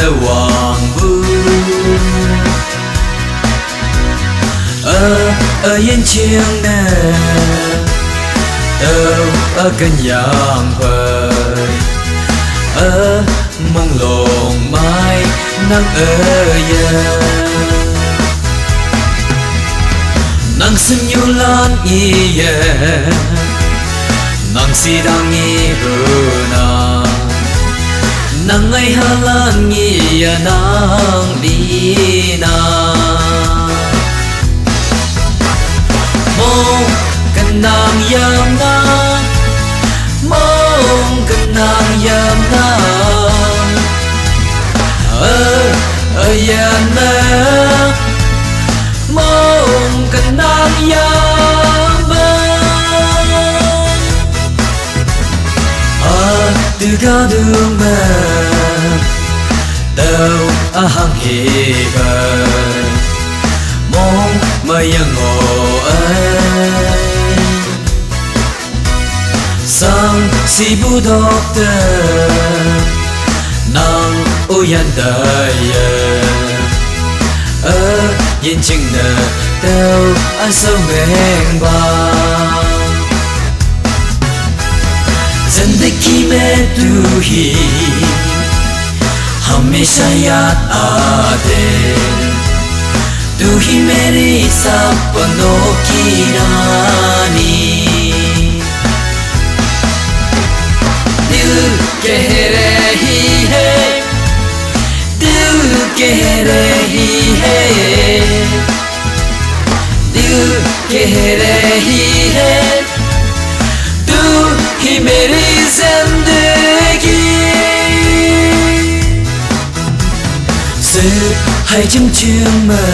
nơ hoàng vu yên chiêng nè căn nhang vời mong lồng mai nắng nang sinh yêu lan y nang si đang y na nang ngày hà lan y nang đi na mong cần nàng yam na mong cần nàng yam na yan na mong cần nàng yam từ ga đường mà đâu hang hi bờ mong mây ngộ sang si bu doctor nang uyan đời yên chừng nợ đâu sâu mênh mang जिंदगी में तू ही हमेशा याद आते तू ही मेरी सपनों की रानी दिल कह रही है दिल कह रही है दिल कह रही है ही मेरी जिंदगी sự hay chấm chương mơ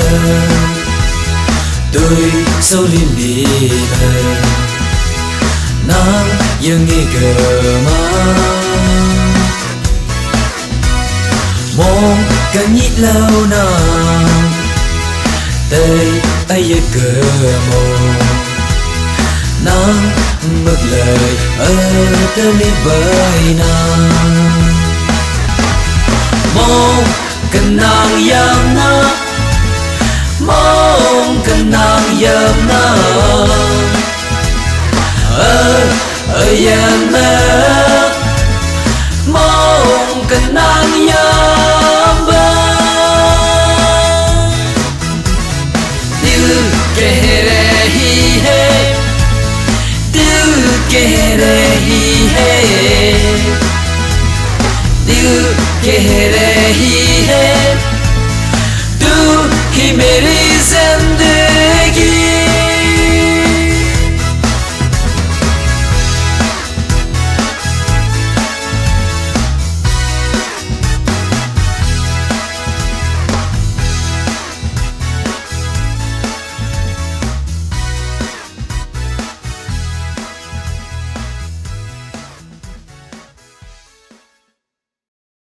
tôi sâu liên đi thờ nắng dương nghi cờ má mong cần nhít lâu nào tay ai giờ cờ mồ nắng mất lời tơ ly bơi nàng mong cần nàng yam na mong cần nàng yam na yam na mong cần nàng yam ba dil keh rahi hai कह रही है दिल कह रही है तू ही मेरी